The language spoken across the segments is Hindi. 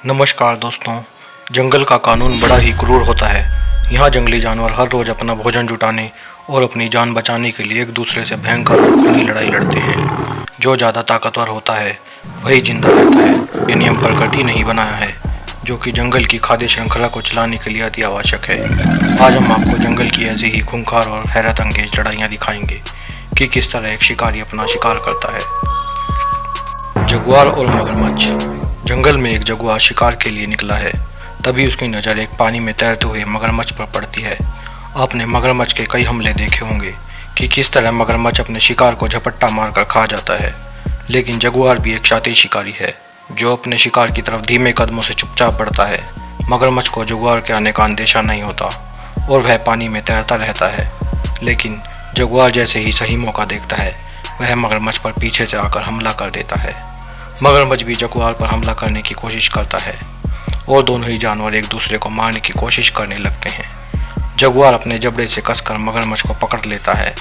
नमस्कार दोस्तों। जंगल का कानून बड़ा ही क्रूर होता है। यहाँ जंगली जानवर हर रोज अपना भोजन जुटाने और अपनी जान बचाने के लिए एक दूसरे से भयंकर और खूनी लड़ाई लड़ते हैं। जो ज़्यादा ताकतवर होता है वही जिंदा रहता है। ये नियम प्रकृति ने ही बनाया है, जो कि जंगल की खाद्य श्रृंखला को चलाने के लिए अति आवश्यक है। आज हम आपको जंगल की ऐसी ही खूंखार और हैरत अंगेज लड़ाइयाँ दिखाएंगे कि किस तरह एक शिकारी अपना शिकार करता है। जगुआर और मगरमच्छ। जंगल में एक जगुआर शिकार के लिए निकला है। तभी उसकी नज़र एक पानी में तैरते हुए मगरमच्छ पर पड़ती है। आपने मगरमच्छ के कई हमले देखे होंगे कि किस तरह मगरमच्छ अपने शिकार को झपट्टा मारकर खा जाता है, लेकिन जगुआर भी एक शातिर शिकारी है जो अपने शिकार की तरफ धीमे कदमों से चुपचाप बढ़ता है। मगरमच्छ को जगुआर के आने का अंदेशा नहीं होता और वह पानी में तैरता रहता है, लेकिन जगुआर जैसे ही सही मौका देखता है वह मगरमच्छ पर पीछे से आकर हमला कर देता है। मगरमच्छ भी जगुआर पर हमला करने की कोशिश करता है और दोनों ही जानवर एक दूसरे को मारने की कोशिश करने लगते हैं। जगुआर अपने जबड़े से कसकर मगरमच्छ को पकड़ लेता है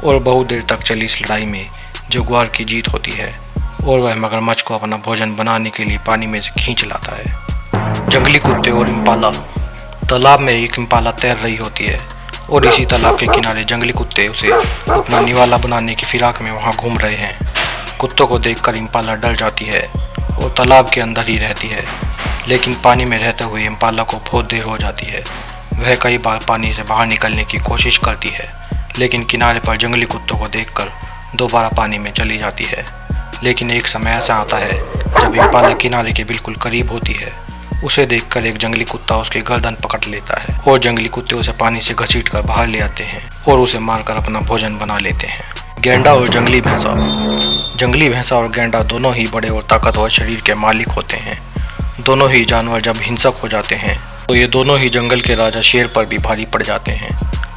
और बहुत देर तक चली इस लड़ाई में जगुआर की जीत होती है और वह मगरमच्छ को अपना भोजन बनाने के लिए पानी में से खींच लाता है। जंगली कुत्ते और इम्पाला। तालाब में एक इम्पाला तैर रही होती है और इसी तालाब के किनारे जंगली कुत्ते उसे अपना निवाला बनाने की फिराक में वहाँ घूम रहे हैं। कुत्तों को देखकर इम्पाला डर जाती है और तालाब के अंदर ही रहती है, लेकिन पानी में रहते हुए इम्पाला को बहुत देर हो जाती है। वह कई बार पानी से बाहर निकलने की कोशिश करती है, लेकिन किनारे पर जंगली कुत्तों को देखकर दोबारा पानी में चली जाती है। लेकिन एक समय ऐसा आता है जब इम्पाला किनारे के बिल्कुल करीब होती है। उसे देखकर एक जंगली कुत्ता उसके गर्दन पकड़ लेता है और जंगली कुत्ते उसे पानी से घसीटकर बाहर ले आते हैं और उसे मारकर अपना भोजन बना लेते हैं। गैंडा और जंगली भैंसा। जंगली भैंसा और गैंडा दोनों ही बड़े और ताकतवर शरीर के मालिक होते हैं। दोनों ही जानवर जब हिंसक हो जाते हैं तो ये दोनों ही जंगल के राजा शेर पर भी भारी पड़ जाते हैं।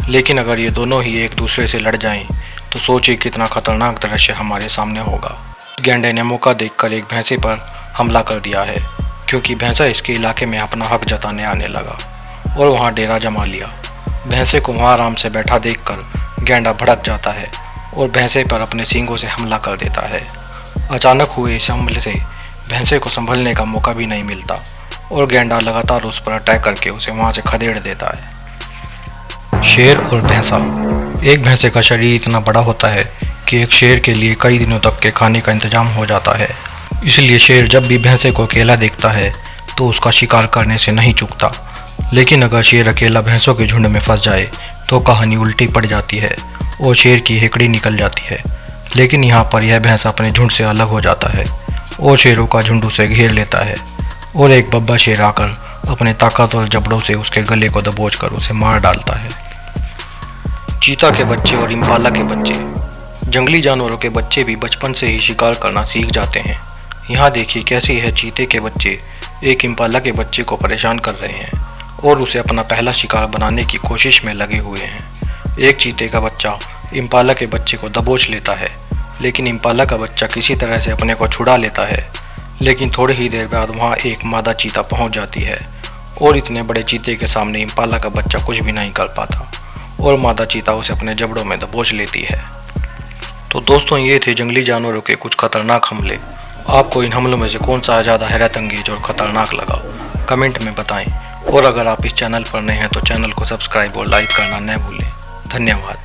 लेकिन अगर ये दोनों ही एक दूसरे से लड़ जाएं तो सोचिए कितना खतरनाक दृश्य हमारे सामने होगा। गैंडे ने मौका देखकर एक भैंसे पर हमला कर दिया है, क्योंकि भैंसा इसके इलाके में अपना हक जताने आने लगा और वहाँ डेरा जमा लिया। भैंसे को वहाँ आराम से बैठा देखकर गैंडा भड़क जाता है और भैंसे पर अपने सींगों से हमला कर देता है। अचानक हुए इस हमले से भैंसे को संभलने का मौका भी नहीं मिलता और गैंडा लगातार उस पर अटैक करके उसे वहाँ से खदेड़ देता है। शेर और भैंसा। एक भैंसे का शरीर इतना बड़ा होता है कि एक शेर के लिए कई दिनों तक के खाने का इंतजाम हो जाता है। इसलिए शेर जब भी भैंसे को अकेला देखता है तो उसका शिकार करने से नहीं चूकता। लेकिन अगर शेर अकेला भैंसों के झुंड में फंस जाए तो कहानी उल्टी पड़ जाती है और शेर की हेकड़ी निकल जाती है। लेकिन यहाँ पर यह भैंसा अपने झुंड से अलग हो जाता है और शेरों का झुंड उसे घेर लेता है और एक बब्बा शेर आकर अपने ताकतवर जबड़ों से उसके गले को दबोचकर उसे मार डालता है। चीता के बच्चे और इम्पाला के बच्चे। जंगली जानवरों के बच्चे भी बचपन से ही शिकार करना सीख जाते हैं। यहाँ देखिए कैसे यह चीते के बच्चे एक इम्पाला के बच्चे को परेशान कर रहे हैं और उसे अपना पहला शिकार बनाने की कोशिश में लगे हुए हैं। एक चीते का बच्चा इम्पाला के बच्चे को दबोच लेता है, लेकिन इम्पाला का बच्चा किसी तरह से अपने को छुड़ा लेता है। लेकिन थोड़ी ही देर बाद वहाँ एक मादा चीता पहुँच जाती है और इतने बड़े चीते के सामने इम्पाला का बच्चा कुछ भी नहीं कर पाता और मादा चीता उसे अपने जबड़ों में दबोच लेती है। तो दोस्तों, ये थे जंगली जानवरों के कुछ खतरनाक हमले। आपको इन हमलों में से कौन सा ज़्यादा हैरत अंगेज और ख़तरनाक लगा, कमेंट में बताएं। और अगर आप इस चैनल पर नए हैं तो चैनल को सब्सक्राइब और लाइक करना न भूलें। धन्यवाद।